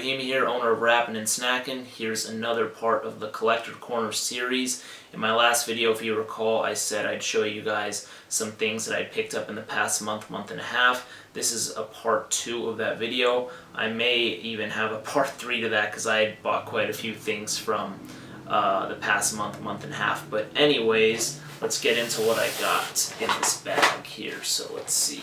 Rahim here, owner of Rappin And Snackin. Here's another part of the Collector Corner series. In my last video, if you recall, I said I'd show you guys some things that I picked up in the past month and a half. This is a part 2 of that video. I may even have a part 3 to that because I bought quite a few things from the past month and a half. But anyways, let's get into what I got in this bag here. So let's see.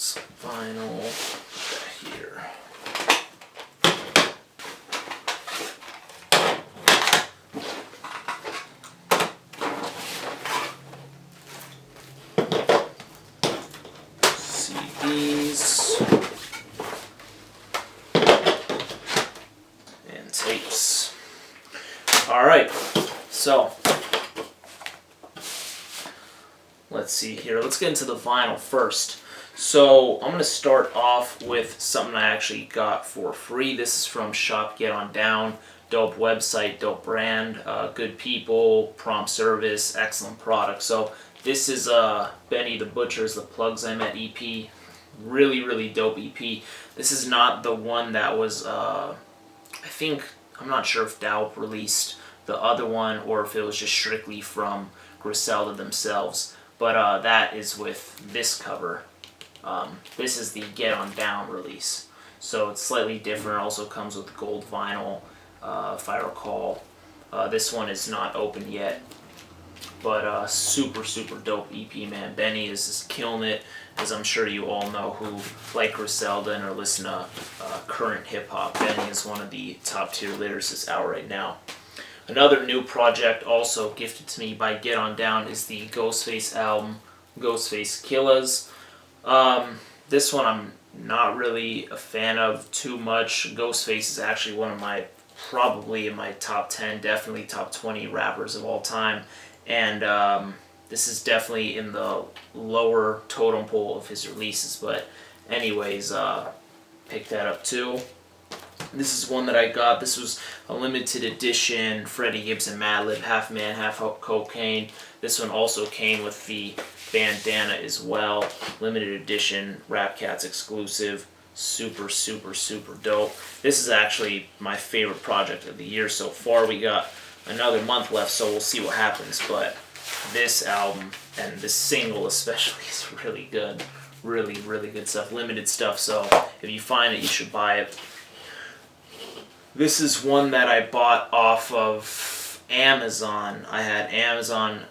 Some vinyl here. CDs and tapes. Alright, so let's see here. Let's get into the vinyl first. So I'm going to start off with something I actually got for free. This is from Shop Get On Down. Dope website, dope brand, good people, prompt service, excellent product. So this is Benny the Butcher's The Plugs I Met EP. Really dope EP. This is not the one that was, I think, I'm not sure if Dow released the other one or if it was just strictly from Griselda themselves. But that is with this cover. This is the Get On Down release. So it's slightly different. It also comes with gold vinyl, if I recall. This one is not open yet. But super dope EP, man. Benny is just killing it, as I'm sure you all know who like Griselda and are listening to current hip-hop. Benny is one of the top tier lyricists out right now. Another new project also gifted to me by Get On Down is the Ghostface album, Ghostface Killas. This one I'm not really a fan of too much. Ghostface is actually one of my, probably in my top 10, definitely top 20 rappers of all time. And this is definitely in the lower totem pole of his releases. But anyways, picked that up too. This is one that I got. This was a limited edition Freddie Gibbs and Madlib, half man, half cocaine. This one also came with the bandana as well. Limited edition, Rap Cats exclusive. Super dope. This is actually my favorite project of the year so far. We got another month left, so we'll see what happens. But this album, and this single especially, is really good. Really good stuff. Limited stuff, so if you find it, you should buy it. This is one that I bought off of Amazon. I had Amazon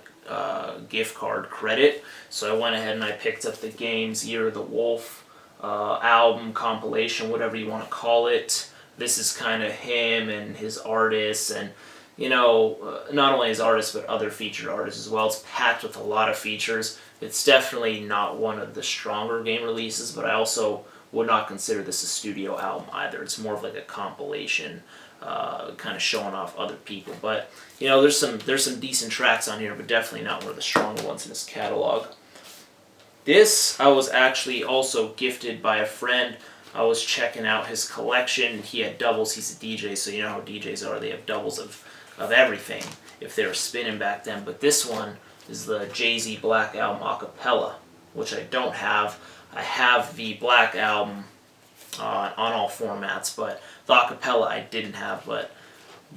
gift card credit, so I went ahead and I picked up the Games Year of the Wolf album, compilation, whatever you want to call it. This is kind of him and his artists, and you know, not only his artists but other featured artists as well. It's packed with a lot of features. It's definitely not one of the stronger game releases, but I also would not consider this a studio album either. It's more of like a compilation, kind of showing off other people. But you know, there's some decent tracks on here, but definitely not one of the stronger ones in his catalog. This I was actually also gifted by a friend. I was checking out his collection. He had doubles. He's a DJ, so you know how DJs are. They have doubles of everything if they were spinning back then. But this one is the Jay-Z Black Album Acapella, which I don't have. I have the Black Album on all formats, but the Acapella I didn't have. But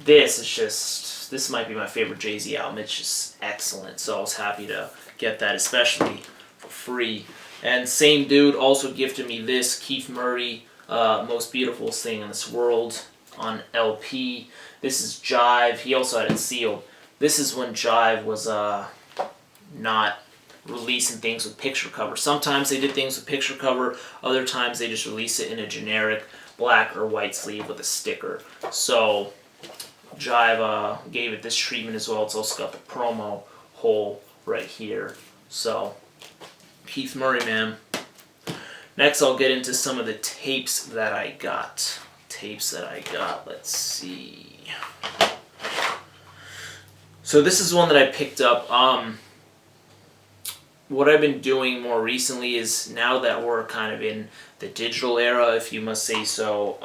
this is just, this might be my favorite Jay-Z album. It's just excellent, so I was happy to get that, especially for free. And same dude also gifted me this, Keith Murray, Most Beautiful Thing in This World, on LP. This is Jive. He also had it sealed. This is when Jive was not releasing things with picture cover. Sometimes they did things with picture cover, other times they just release it in a generic black or white sleeve with a sticker. So Jive gave it this treatment as well. It's also got the promo hole right here. So Keith Murray, man. Next I'll get into some of the tapes that I got. Let's see. So this is one that I picked up. What I've been doing more recently is, now that we're kind of in the digital era, if you must say so,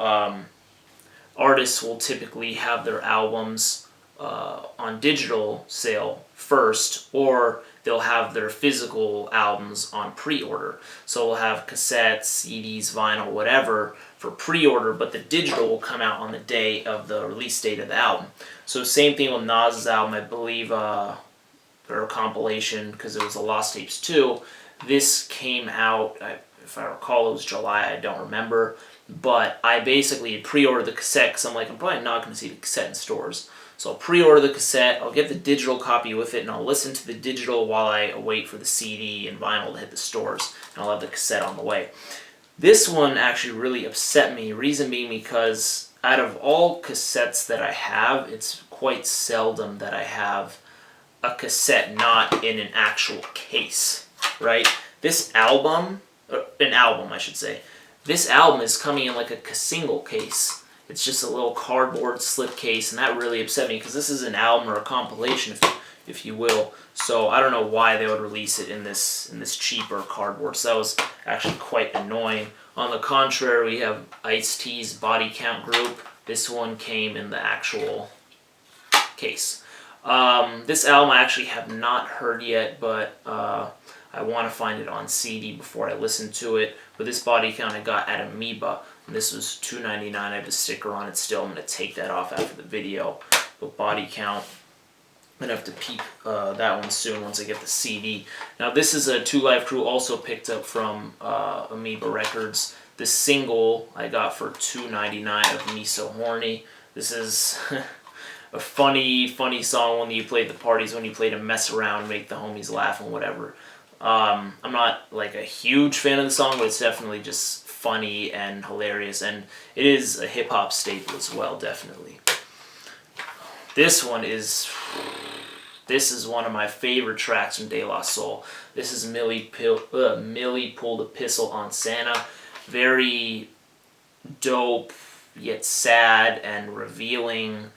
artists will typically have their albums on digital sale first, or they'll have their physical albums on pre-order. So we'll have cassettes, CDs, vinyl, whatever for pre-order, but the digital will come out on the day of the release date of the album. So same thing with Nas's album, I believe, or a compilation, because it was a Lost Tapes 2. This came out, if I recall, it was July, I don't remember. But I basically pre-ordered the cassette because I'm like, I'm probably not going to see the cassette in stores. So I'll pre-order the cassette, I'll get the digital copy with it, and I'll listen to the digital while I wait for the CD and vinyl to hit the stores. And I'll have the cassette on the way. This one actually really upset me, reason being because out of all cassettes that I have, it's quite seldom that I have a cassette not in an actual case, right? This album, an album I should say, this album is coming in like a single case. It's just a little cardboard slip case, and that really upset me because this is an album or a compilation, if you will. So I don't know why they would release it in this cheaper cardboard. So that was actually quite annoying. On the contrary, we have Ice-T's Body Count Group. This one came in the actual case. This album I actually have not heard yet, but I want to find it on CD before I listen to it. But this Body Count I got at Amoeba, and this was $2.99. I have a sticker on it still. I'm going to take that off after the video. But Body Count, I'm going to have to peep that one soon once I get the CD. Now this is a Two Live Crew, also picked up from Amoeba Records. The single I got for $2.99 of Me So Horny. This is a funny song when you play at the parties, when you play to mess around, make the homies laugh and whatever. I'm not like a huge fan of the song, but it's definitely just funny and hilarious, and it is a hip-hop staple as well, definitely. This is one of my favorite tracks from De La Soul. This is Millie Pulled a Pistol on Santa. Very dope, yet sad and revealing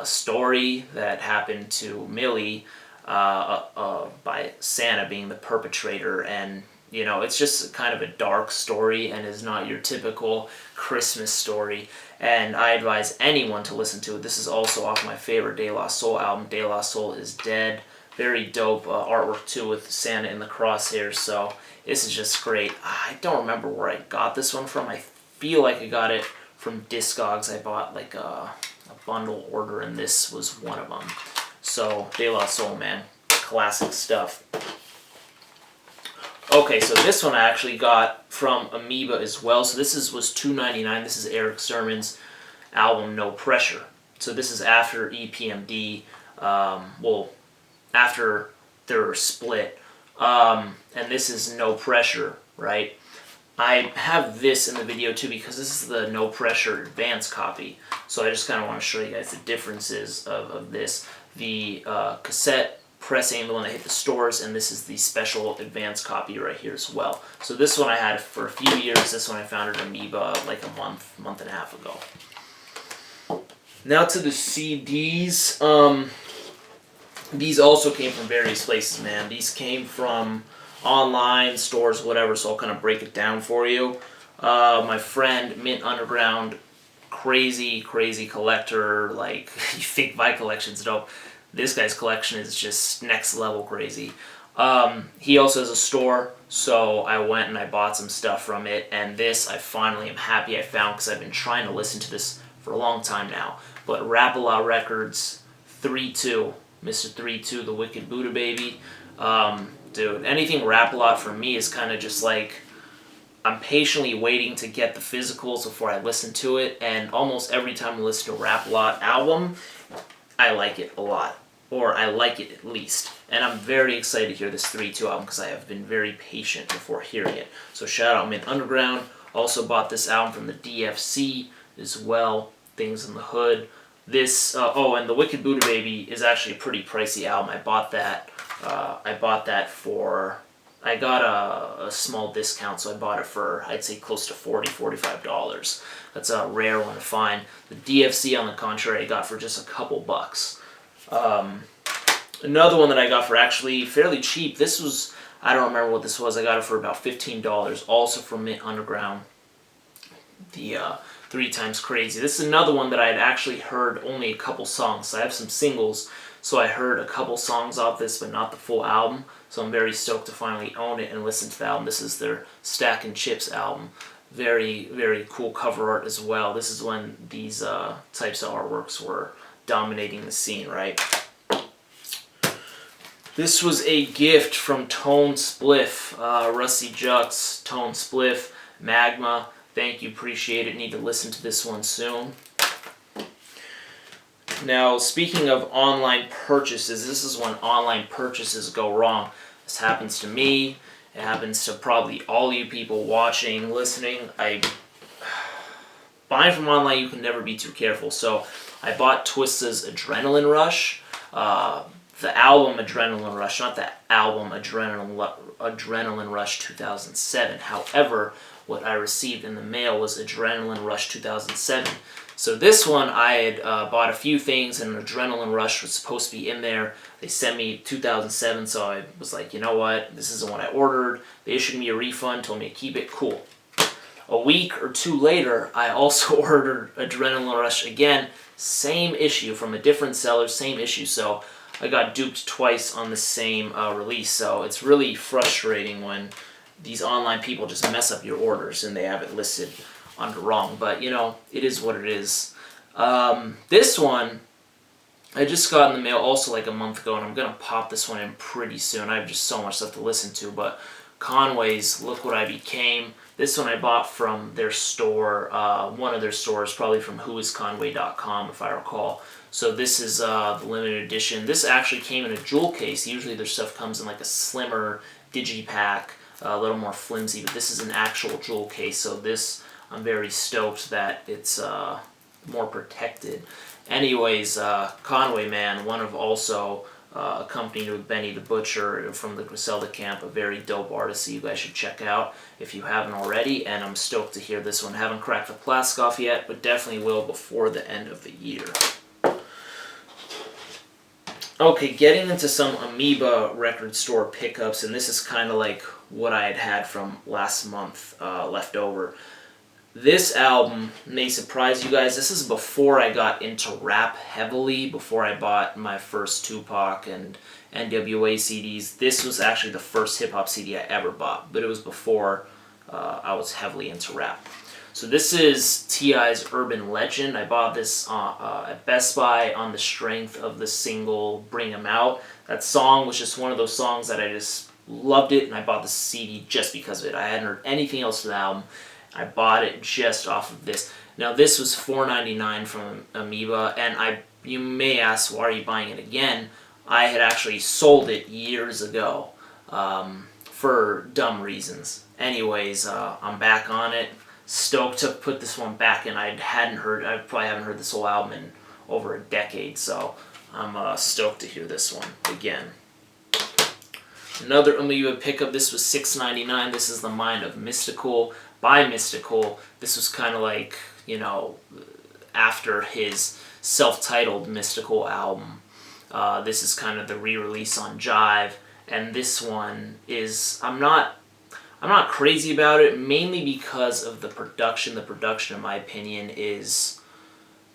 story that happened to Millie by Santa being the perpetrator, and you know, it's just kind of a dark story and is not your typical Christmas story, and I advise anyone to listen to it. This is also off my favorite De La Soul album, De La Soul Is Dead. Very dope artwork too with Santa in the crosshairs, so this is just great. I don't remember where I got this one from. I feel like I got it from Discogs. I bought like a bundle order, and this was one of them. So, De La Soul, man. Classic stuff. Okay, so this one I actually got from Amoeba as well. So this was $2.99. This is Eric Sermon's album, No Pressure. So this is after EPMD, well, after their split. And this is No Pressure, right? I have this in the video too because this is the No Pressure advanced copy. So I just kind of want to show you guys the differences of this. The cassette pressing, the one that hit the stores, and this is the special advanced copy right here as well. So this one I had for a few years. This one I found at Amoeba like a month and a half ago. Now to the CDs. These also came from various places, man. These came from online, stores, whatever, so I'll kind of break it down for you. My friend, Mint Underground, crazy collector, like, you think my collection's dope. This guy's collection is just next level crazy. He also has a store, so I went and I bought some stuff from it, and this I finally am happy I found because I've been trying to listen to this for a long time now. But Rappin Records 3-2, Mr. 3-2, the Wicked Buddha Baby. Dude, anything Rap-A-Lot for me is kind of just like, I'm patiently waiting to get the physicals before I listen to it, and almost every time I listen to a Rap-A-Lot album, I like it a lot, or I like it at least. And I'm very excited to hear this 3-2 album because I have been very patient before hearing it. So shout out Mint Underground. Also bought this album from the DFC as well, Things in the Hood. This, oh, and the Wicked Buddha Baby is actually a pretty pricey album. I bought that for, I got a small discount, so I bought it for, I'd say, close to $40, $45. That's a rare one to find. The DFC, on the contrary, I got for just a couple bucks. Another one that I got for actually fairly cheap, this was, I don't remember what this was, I got it for about $15, also from Mint Underground. The 3 Times Crazy. This is another one that I had actually heard only a couple songs. So I have some singles, so I heard a couple songs off this, but not the full album. So I'm very stoked to finally own it and listen to the album. This is their Stack and Chips album. Very, very cool cover art as well. This is when these types of artworks were dominating the scene, right? This was a gift from Tone Spliff, Rusty Jux, Tone Spliff, Magma. Thank you, appreciate it. Need to listen to this one soon. Now, speaking of online purchases, this is when online purchases go wrong. This happens to me. It happens to probably all you people watching, listening. Buying from online, you can never be too careful. So I bought Twista's Adrenaline Rush. The album Adrenaline Rush, not the album Adrenaline Rush 2007. However, what I received in the mail was Adrenaline Rush 2007. So this one, I had bought a few things, and Adrenaline Rush was supposed to be in there. They sent me 2007, so I was like, you know what, this isn't what I ordered. They issued me a refund, told me to keep it, cool. A week or two later, I also ordered Adrenaline Rush again. Same issue from a different seller, same issue. So I got duped twice on the same release. So it's really frustrating when these online people just mess up your orders and they have it listed under wrong. But, you know, it is what it is. This one, I just got in the mail also like a month ago, and I'm going to pop this one in pretty soon. I have just so much stuff to listen to. But Conway's Look What I Became. This one I bought from their store, one of their stores, probably from whoisconway.com if I recall. So this is the limited edition. This actually came in a jewel case. Usually their stuff comes in like a slimmer digipack, a little more flimsy, but this is an actual jewel case. So this, I'm very stoked that it's more protected. Anyways, Conway, man, one of also accompanied with Benny the Butcher from the Griselda camp, a very dope artist that you guys should check out if you haven't already, and I'm stoked to hear this one. Haven't cracked the plastic off yet, but definitely will before the end of the year. Okay, getting into some Amoeba Record store pickups, and this is kind of like what I had from last month left over. This album may surprise you guys. This is before I got into rap heavily, before I bought my first Tupac and NWA CDs. This was actually the first hip-hop CD I ever bought, but it was before I was heavily into rap. So this is T.I.'s Urban Legend. I bought this at Best Buy on the strength of the single Bring 'Em Out. That song was just one of those songs that I just loved it, and I bought the CD just because of it. I hadn't heard anything else to the album. I bought it just off of this. Now this was $4.99 from Amoeba, and you may ask, why are you buying it again? I had actually sold it years ago for dumb reasons. Anyways, I'm back on it. Stoked to put this one back in. I probably haven't heard this whole album in over a decade, so I'm stoked to hear this one again. Another Amoeba pickup. This was $6.99. This is The Mind of Mystical by Mystical. This was kind of like, you know, after his self-titled Mystical album. This is kind of the re-release on Jive, and this one is, I'm not crazy about it, mainly because of the production. The production, in my opinion, it's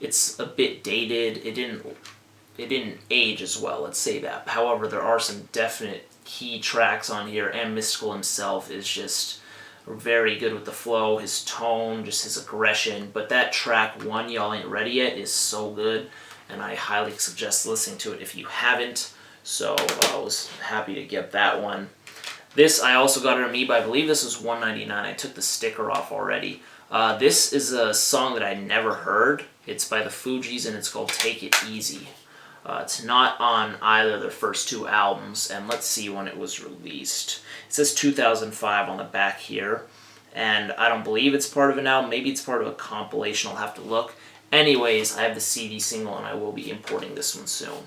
a bit dated. It didn't age as well, let's say that. However, there are some definite key tracks on here, and Mystical himself is just very good with the flow, his tone, just his aggression. But that track, One Y'all Ain't Ready Yet, is so good, and I highly suggest listening to it if you haven't. So I was happy to get that one. This I also got at Amoeba. I believe this was $1.99. I took the sticker off already. This is a song that I never heard. It's by the Fugees, and it's called Take It Easy. It's not on either of their first two albums, and let's see when it was released. It says 2005 on the back here, and I don't believe it's part of an album. Maybe it's part of a compilation. I'll have to look. Anyways, I have the CD single, and I will be importing this one soon.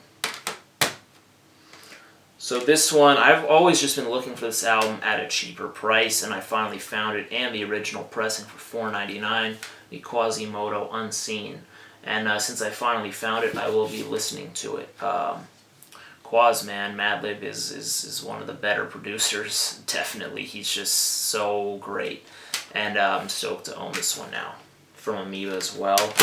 So this one, I've always just been looking for this album at a cheaper price, and I finally found it, and the original pressing for $4.99, the Quasimodo Unseen. And since I finally found it, I will be listening to it. Quaz, man, Madlib is one of the better producers, definitely. He's just so great. And I'm stoked to own this one now, from Amoeba as well.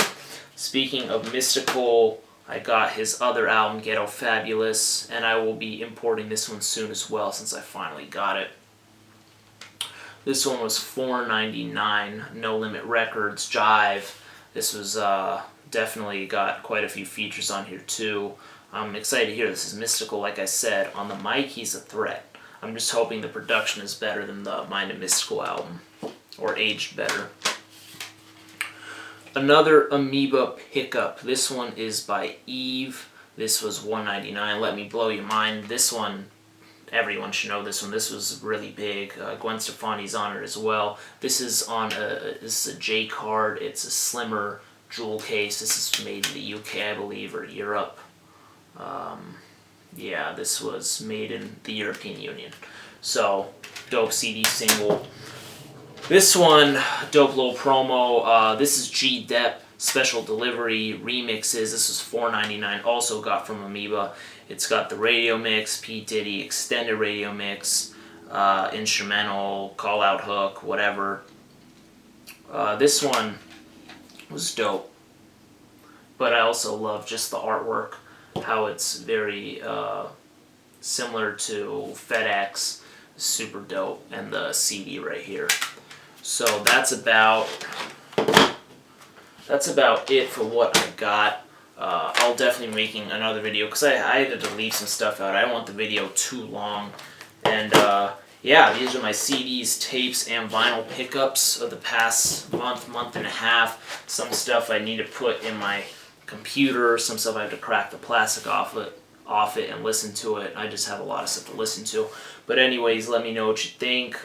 Speaking of Mystical, I got his other album, Ghetto Fabulous, and I will be importing this one soon as well since I finally got it. This one was $4.99, No Limit Records, Jive. This was definitely got quite a few features on here too. I'm excited to hear this is Mystical. Like I said, on the mic he's a threat. I'm just hoping the production is better than the Mind and Mystical album, or aged better. Another Amoeba pickup. This one is by Eve. This was $1.99. Let Me Blow Your Mind. This one, everyone should know this one. This was really big. Gwen Stefani's on it as well. This is on this is a J card. It's a slimmer jewel case. This is made in the UK, I believe, or Europe. Yeah, this was made in the European Union. So, dope CD single. This one, dope little promo. This is G-Dep Special Delivery Remixes. This was $4.99. Also got from Amoeba. It's got the radio mix, P. Diddy, extended radio mix, instrumental, call-out hook, whatever. This one was dope. But I also love just the artwork, how it's very similar to FedEx. Super dope. And the CD right here. So that's about it for what I got. I'll definitely be making another video because I had to leave some stuff out. I don't want the video too long. And yeah, these are my CDs, tapes, and vinyl pickups of the past month and a half. Some stuff I need to put in my computer. Some stuff I have to crack the plastic off it and listen to it. I just have a lot of stuff to listen to. But anyways, let me know what you think.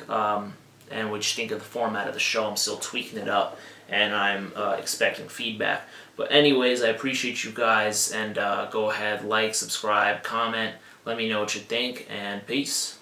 And what you think of the format of the show. I'm still tweaking it up, and I'm expecting feedback. But anyways, I appreciate you guys, and go ahead, like, subscribe, comment, let me know what you think, and peace.